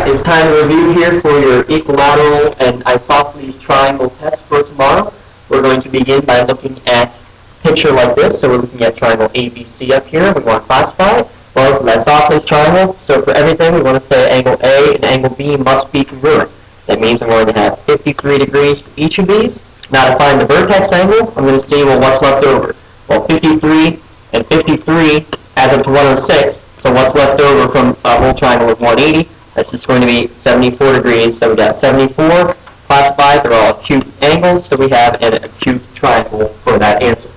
Alright, it's time to review here for your equilateral and isosceles triangle test for tomorrow. We're going to begin by looking at a picture like this. So we're looking at triangle ABC up here. We want to classify it. Well, it's an isosceles triangle. So for everything, we want to say angle A and angle B must be congruent. That means I'm going to have 53 degrees for each of these. Now to find the vertex angle, I'm going to see, well, what's left over? Well, 53 and 53 adds up to 106. So what's left over from a whole triangle is 180. That's just going to be 74 degrees. So we got 74 classified. They're all acute angles. So we have an acute triangle for that answer.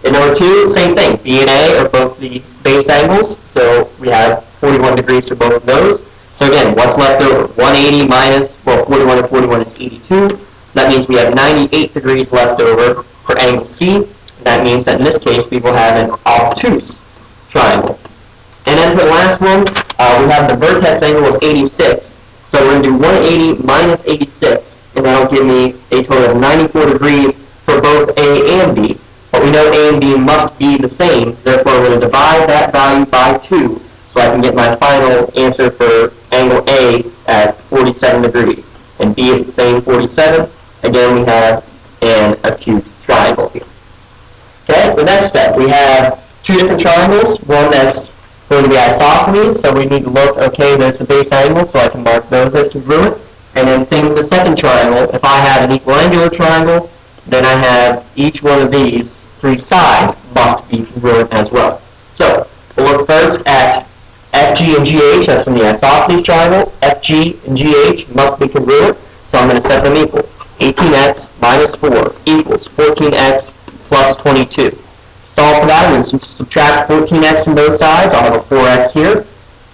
In number 2, same thing. B and A are both the base angles. So we have 41 degrees for both of those. So again, what's left over? 180 minus, well, 41 and 41 is 82. So that means we have 98 degrees left over for angle C. That means that in this case, we will have an obtuse triangle. And then for the last one, we have the vertex angle of 86. So we're going to do 180 minus 86, and that'll give me a total of 94 degrees for both A and B. But we know A and B must be the same, therefore we're going to divide that value by 2, so I can get my final answer for angle A as 47 degrees. And B is the same, 47. Again, we have an acute triangle here. Okay, the next step, we have two different triangles, one that's going to be isosceles, so we need to look, okay, there's the base angle, so I can mark those as congruent. And then same with the second triangle, if I have an equiangular triangle, then I have each one of these three sides must be congruent as well. So we'll look first at FG and GH, that's from the isosceles triangle. FG and GH must be congruent, so I'm going to set them equal. 18x minus 4 equals 14x plus 22. Solve for that, I'm going to subtract 14x from both sides. I'll have a 4x here.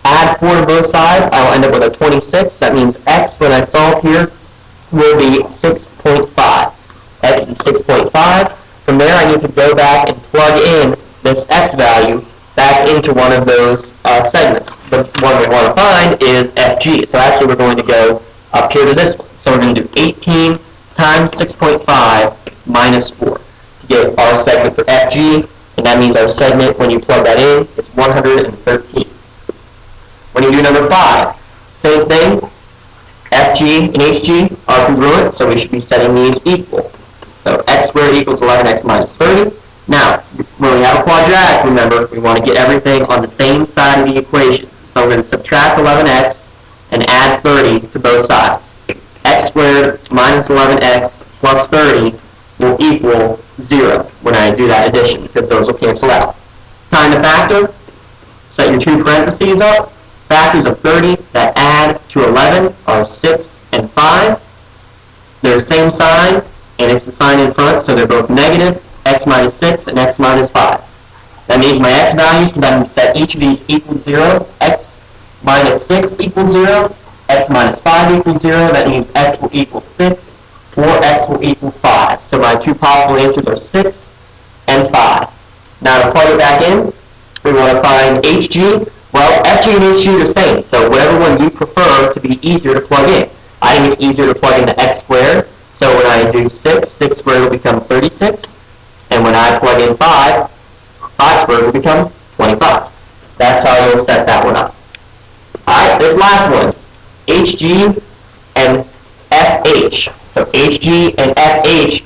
Add 4 to both sides, I'll end up with a 26. That means x, when I solve here, will be 6.5. X is 6.5. From there, I need to go back and plug in this x value back into one of those segments. The one we want to find is FG. So actually, we're going to go up here to this one. So we're going to do 18 times 6.5 minus 4 to get our segment for FG. And that means our segment, when you plug that in, is 113. When you do number 5, same thing. FG and HG are congruent, so we should be setting these equal. So x squared equals 11x minus 30. Now, when we have a quadratic, remember, we want to get everything on the same side of the equation. So I'm going to subtract 11x and add 30 to both sides. X squared minus 11x plus 30 will equal 0 when I do that addition, because those will cancel out. Time to factor. Set your two parentheses up. Factors of 30 that add to 11 are 6 and 5. They're the same sign, and it's the sign in front, so they're both negative, x minus 6 and x minus 5. That means my x values, because I'm going to set each of these equals 0. X minus 6 equals 0. X minus 5 equals 0. That means x will equal 6. Or x will equal 5. So my two possible answers are 6 and 5. Now to plug it back in, we want to find HG. Well, FG and HG are the same, so whatever one you prefer to be easier to plug in. I think it's easier to plug into x squared, so when I do 6, 6 squared will become 36. And when I plug in 5, 5 squared will become 25. That's how you'll set that one up. Alright, this last one, HG and FH. So HG and FH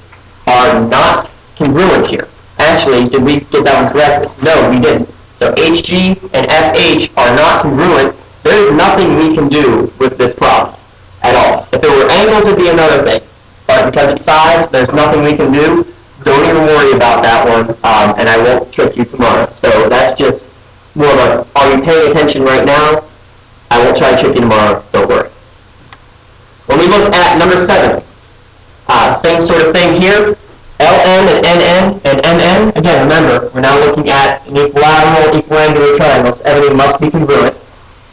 are not congruent here. Actually, did we get that one correctly? No, we didn't. So HG and FH are not congruent. There is nothing we can do with this problem at all. If there were angles, it would be another thing. But because it's sides, there's nothing we can do. Don't even worry about that one, and I won't trick you tomorrow. So that's just more of a, are you paying attention right now? I won't try to trick you tomorrow. Don't worry. When we look at number 7, same sort of thing here. LN and NN and MN. Again, remember, we're now looking at an equilateral, equiangular triangle, so everything must be congruent.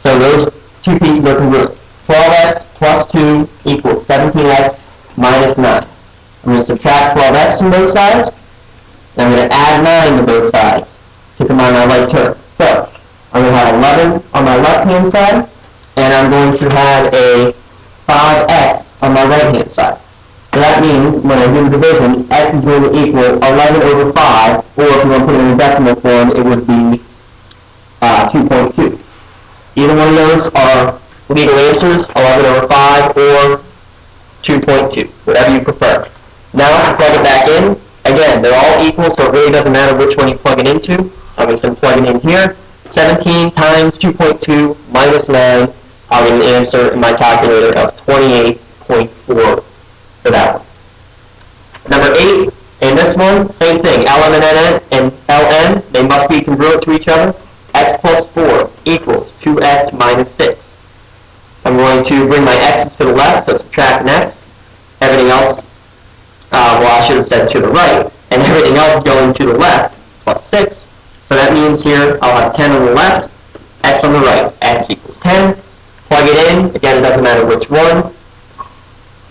So those two pieces are congruent. 12x plus 2 equals 17x minus 9. I'm going to subtract 12x from both sides, and I'm going to add 9 to both sides to combine my right term. So I'm going to have 11 on my left-hand side, and I'm going to have a 5x on my right-hand side. So that means when I do the division, x is going to equal 11 over 5, or if you want to put it in a decimal form, it would be 2.2. Either one of those are legal answers, 11 over 5 or 2.2, whatever you prefer. Now to plug it back in, again, they're all equal, so it really doesn't matter which one you plug it into. I'm just going to plug it in here. 17 times 2.2 minus 9, I'll get an answer in my calculator of 28.4 for that one. Number 8, in this one, same thing. Ln and Ln, they must be congruent to each other. X plus 4 equals 2x minus 6. I'm going to bring my x's to the left, so subtract an x. Everything else, well, I should have said to the right, and everything else going to the left, plus 6. So that means here I'll have 10 on the left, x on the right. X equals 10. Plug it in. Again, it doesn't matter which one.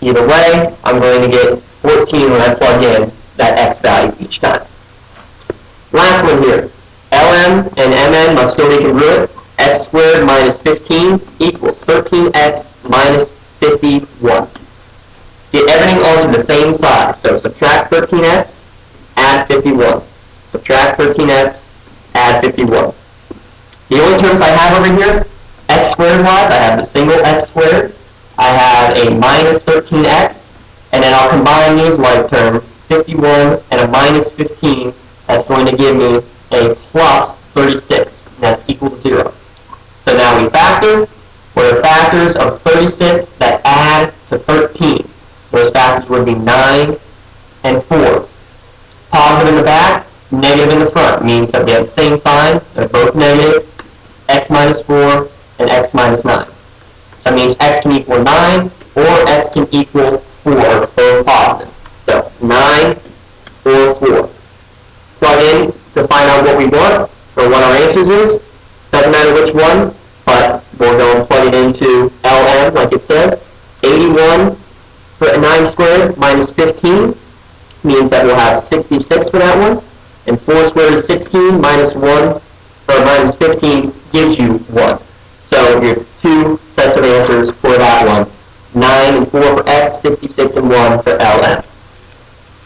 Either way, I'm going to get 14 when I plug in that x value each time. Last one here. Ln and Mn must still be congruent. X squared minus 15 equals 13x minus 51. Get everything onto the same side. So subtract 13x, add 51. Subtract 13x, add 51. The only terms I have over here, x squared wise, I have the single x squared. I have a minus 13x, and then I'll combine these like terms, 51 and a minus 15. That's going to give me a plus 36. And that's equal to 0. So now we factor. What are factors of 36 that add to 13? Those factors would be 9 and 4. Positive in the back, negative in the front. Means that they have the same sign. They're both negative. X minus 4 and x minus 9. So that means x can equal 9 or x can equal 4, both positive. So 9 or 4. Plug in to find out what we want or what our answers is. Doesn't matter which one, but we'll go and plug it into Ln like it says. 81 for 9 squared minus 15 means that we'll have 66 for that one. And 4 squared is 16 minus 1 or minus 15 gives you 1. So your two sets of answers for that one. 9 and 4 for x, 66 and 1 for Ln.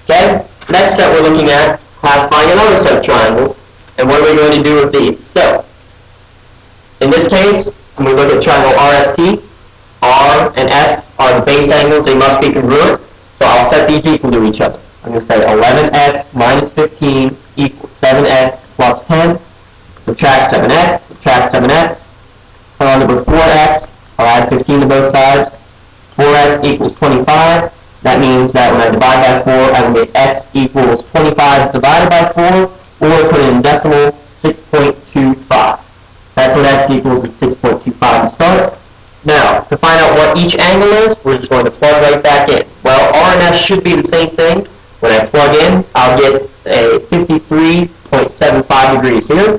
Okay? Next set we're looking at classifying another set of triangles. And what are we going to do with these? So, in this case, when we look at triangle RST, R and S are the base angles. They must be congruent. So I'll set these equal to each other. I'm going to say 11x minus 15 equals 7x plus 10. Subtract 7x, subtract 7x. On number 4x, I'll add 15 to both sides. 4x equals 25. That means that when I divide by 4, I will get x equals 25 divided by 4, or put it in decimal, 6.25. So that's what x equals is 6.25 to start. Now, to find out what each angle is, we're just going to plug right back in. Well, R and S should be the same thing. When I plug in, I'll get a 53.75 degrees here,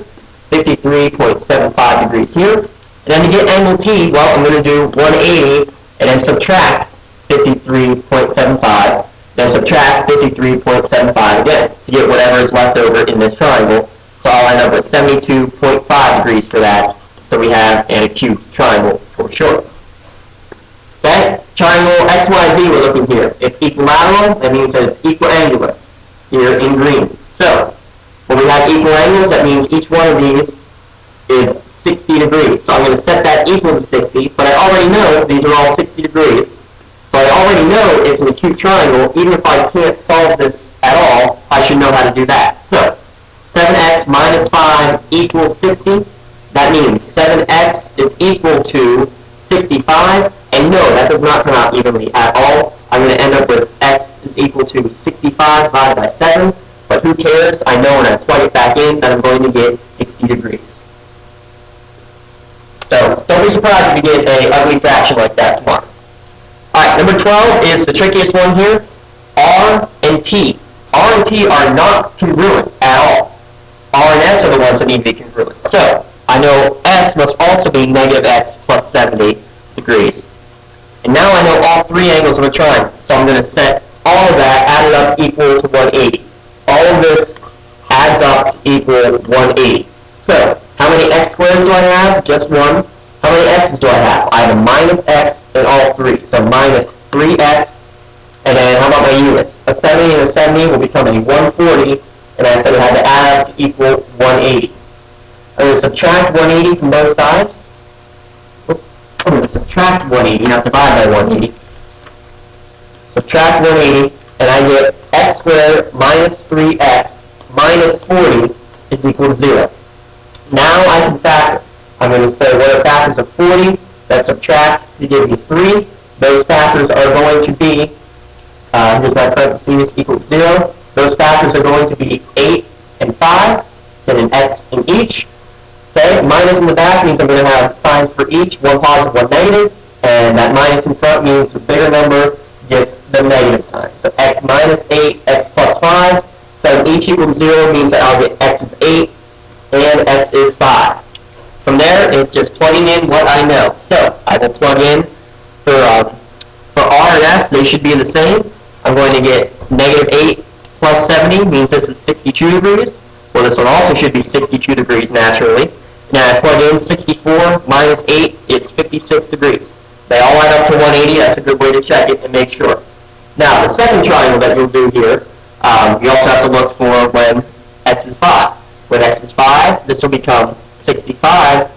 53.75 degrees here. And then to get angle T, well, I'm going to do 180 and then subtract 53.75, then subtract 53.75 again to get whatever is left over in this triangle. So I'll end up with 72.5 degrees for that. So we have an acute triangle for short. Okay, triangle XYZ we're looking here. It's equilateral, that means that it's equiangular here in green. So when we have equal angles, that means each one of these is 60 degrees. So I'm going to set that equal to 60, but I already know these are all 60 degrees. So I already know it's an acute triangle. Even if I can't solve this at all, I should know how to do that. So 7x minus 5 equals 60. That means 7x is equal to 65. And no, that does not come out evenly at all. I'm going to end up with x is equal to 65 divided by 7. But who cares? I know when I plug it back in that I'm going to get 60 degrees. So don't be surprised if you get an ugly fraction like that tomorrow. Alright, number 12 is the trickiest one here. R and T. R and T are not congruent at all. R and S are the ones that need to be congruent. So I know S must also be negative x plus 70 degrees. And now I know all three angles of a triangle. So I'm going to set all of that added up equal to 180. All of this adds up to equal 180. So how many x squareds do I have? Just one. How many x's do I have? I have a minus x in all three. So minus 3x. And then how about my units? A 70 and a 70 will become a 140. And I said I had to add up to equal 180. I'm going to subtract 180 from both sides. Oops. I'm going to subtract 180, not divide by 180. Subtract 180, and I get x squared minus 3x minus 40 is equal to 0. Now I can factor. I'm going to say what are factors of 40 that subtract to give me 3. Those factors are going to be, here's my parentheses, equal to 0. Those factors are going to be 8 and 5, and an x in each. Okay, minus in the back means I'm going to have signs for each, one positive, one negative, and that minus in front means the bigger number gets the negative sign. So x minus 8, x plus 5. So each equal to 0 means that I'll get x is 8 and x is 5. From there, it's just plugging in what I know. So I will plug in for R and S, they should be the same. I'm going to get negative 8 plus 70 means this is 62 degrees. Well, this one also should be 62 degrees naturally. Now I plug in 64 minus 8, it's 56 degrees. They all add up to 180. That's a good way to check it and make sure. Now, the second triangle that you'll do here, you also have to look for when x is 5. When x is 5, this will become 65.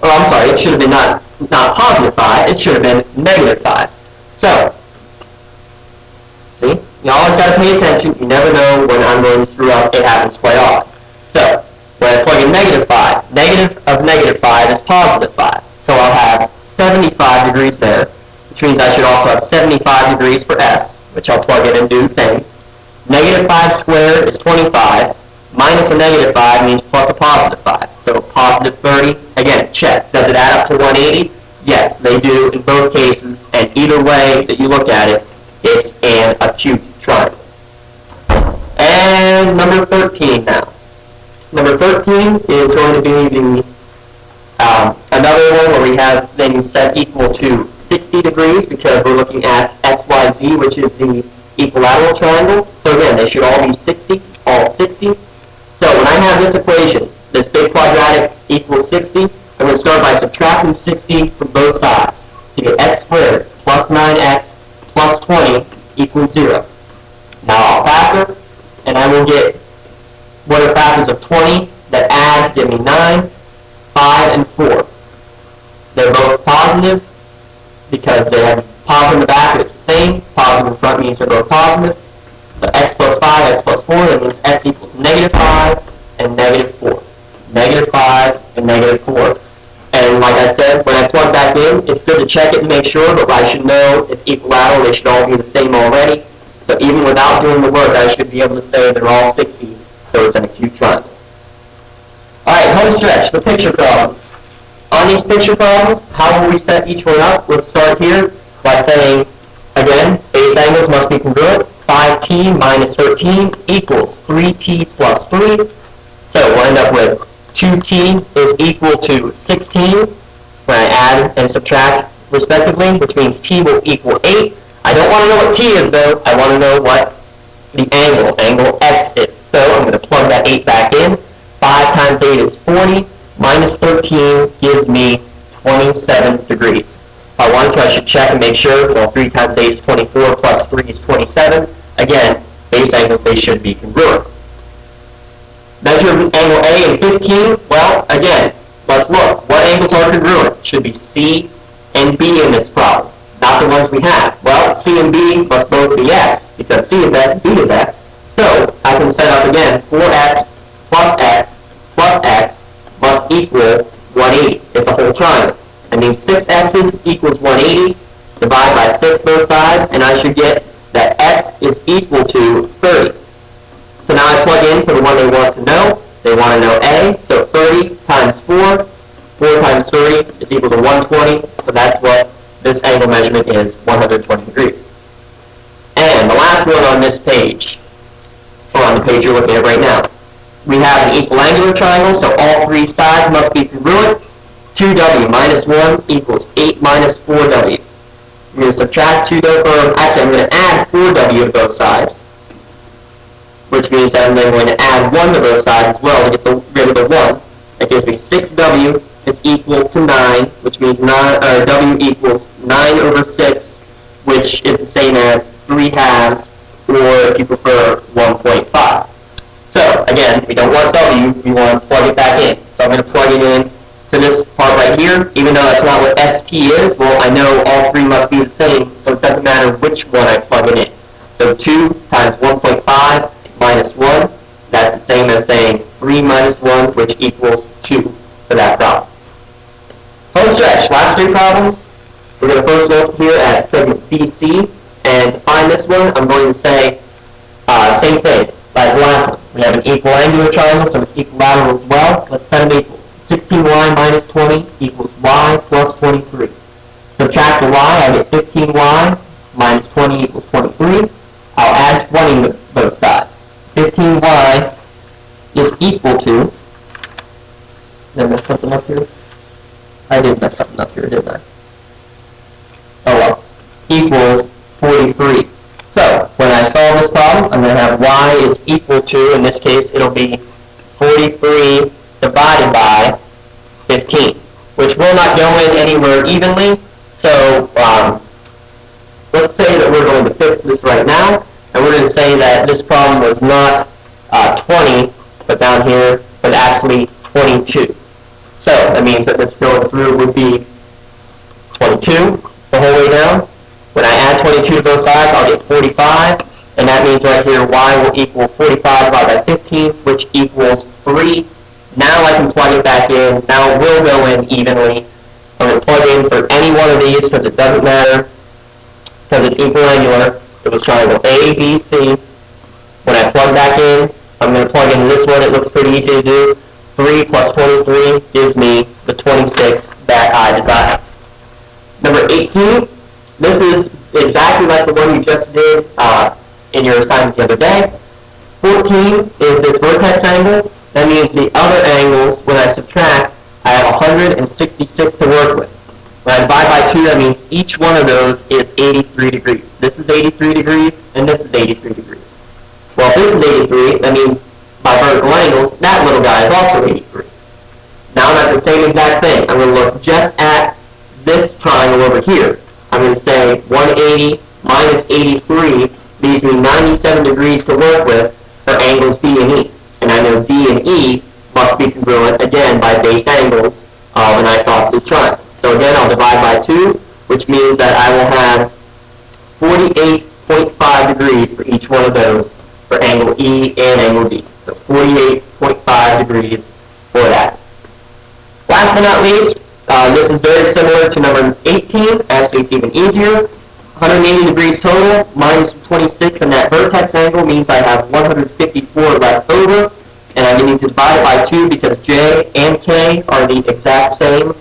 Oh, I'm sorry, it should have been not positive 5. It should have been negative 5. So, see, you always got to pay attention. You never know when I'm going to screw up. It happens quite often. So, when I plug in negative 5, negative of negative 5 is positive 5. So I'll have 75 degrees there, which means I should also have 75 degrees for S, which I'll plug in and do the same. Negative 5 squared is 25. Minus a negative 5 means plus a positive 5. So positive 30, again, check. Does it add up to 180? Yes, they do in both cases, and either way that you look at it, it's an acute triangle. And number 13 now. Number 13 is going to be the another one where we have things set equal to 60 degrees because we're looking at XYZ, which is the equilateral triangle. So again, they should all be 60, all 60. So when I have this equation, this big quadratic equals 60, I'm going to start by subtracting 60 from both sides to get x squared plus 9x plus 20 equals 0. Now I'll factor, and I will get what are factors of 20 that add give me 9, 5, and 4. They're both positive because they have positive in the back, but it's the same. Positive in front means they're both positive. So x plus 5, x plus 4, that means x equals negative 5 and negative 4. Negative 5 and negative 4. And like I said, when I plug back in, it's good to check it and make sure, but I should know it's equilateral. They should all be the same already. So even without doing the work, I should be able to say they're all 60, so it's an acute triangle. All right, home stretch, the picture problems. On these picture problems, how will we set each one up? Let's start here by saying, again, base angles must be congruent. 5t minus 13 equals 3t plus 3. So we'll end up with 2t is equal to 16 when I add and subtract respectively, which means t will equal 8. I don't want to know what t is, though. I want to know what the angle x is. So I'm going to plug that 8 back in. 5 times 8 is 40. Minus 13 gives me 27 degrees. If I wanted to, I should check and make sure. Well, 3 times 8 is 24, plus 3 is 27. Again, base angles, they should be congruent. Measure angle A and 15. Well, again, let's look. What angles are congruent? Should be C and B in this problem, not the ones we have. Well, C and B must both be x, because C is x, B is x. So I can set up again 4x plus x plus x must equal 180. It's a whole triangle. That means 6 x's equals 180. Divide by 6 both sides, and I should get that x is equal to 30. So now I plug in for the one they want to know. They want to know A. So 30 times 4. 4 times 30 is equal to 120. So that's what this angle measurement is, 120 degrees. And the last one on this page, or on the page you're looking at right now, we have an equiangular triangle, so all 3 sides must be congruent. 2w minus 1 equals 8 minus 4w. I'm going to subtract 2w, or actually I'm going to add 4w to both sides, which means I'm then going to add 1 to both sides as well to get rid of the 1. That gives me 6w is equal to 9, which means w equals 9 over 6, which is the same as 3 halves, or if you prefer, 1.5. So again, we don't want w, we want to plug it back in. So I'm going to plug it in to this part right here, even though that's not what ST is, well, I know all three must be the same, so it doesn't matter which one I plug it in. So 2 times 1.5 minus 1, that's the same as saying 3 minus 1, which equals 2 for that problem. Home stretch, last three problems. We're going to first look here at segment BC, and to find this one, I'm going to say same thing as the last one. We have an equiangular triangle, so it's equilateral as well. Let's set them equal. 16y minus 20 equals y plus 23. Subtract the y, I get 15y minus 20 equals 23. I'll add 20 to both sides. 15y is equal to, did I mess something up here? I did mess something up here, didn't I? Oh well. Equals 43. So, when I solve this problem, I'm going to have y is equal to, in this case, it'll be 43 divided by 15, which will not go in anywhere evenly. So, let's say that we're going to fix this right now, and we're going to say that this problem was not 20, but down here, but actually 22. So, that means that this going through would be 22 the whole way down. When I add 22 to both sides, I'll get 45, and that means right here y will equal 45 divided by 15, which equals 3. Now I can plug it back in. Now it will go in evenly. I'm going to plug in for any one of these because it doesn't matter, because it's equiangular. It was triangle A, B, C. When I plug back in, I'm going to plug in this one. It looks pretty easy to do. 3 plus 23 gives me the 26 that I desire. Number 18. This is exactly like the one you just did in your assignment the other day. 14 is this vertex angle. That means the other angles, when I subtract, I have 166 to work with. When I divide by 2, that means each one of those is 83 degrees. This is 83 degrees, and this is 83 degrees. Well, if this is 83, that means by vertical angles, that little guy is also 83. Now I'm at the same exact thing. I'm going to look just at this triangle over here. I'm going to say 180 minus 83 leaves me 97 degrees to work with for angles D and E. And I know D and E must be congruent, again, by base angles of an isosceles triangle. So again, I'll divide by 2, which means that I will have 48.5 degrees for each one of those for angle E and angle D. So 48.5 degrees for that. Last but not least, this is very similar to number 18. Actually, it's even easier. 180 degrees total, minus 26, and that vertex angle means I have 154 left over, and I need to divide it by 2 because J and K are the exact same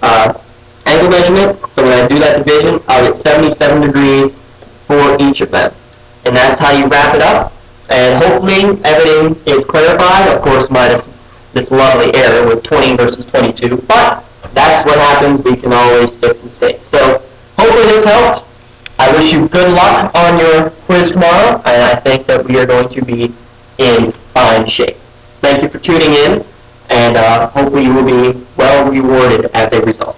angle measurement. So when I do that division, I'll get 77 degrees for each of them. And that's how you wrap it up. And hopefully everything is clarified, of course, minus this lovely error with 20 versus 22. But that's what happens. We can always fix mistakes. So hopefully this helped. I wish you good luck on your quiz tomorrow, and I think that we are going to be in fine shape. Thank you for tuning in, and hopefully you will be well rewarded as a result.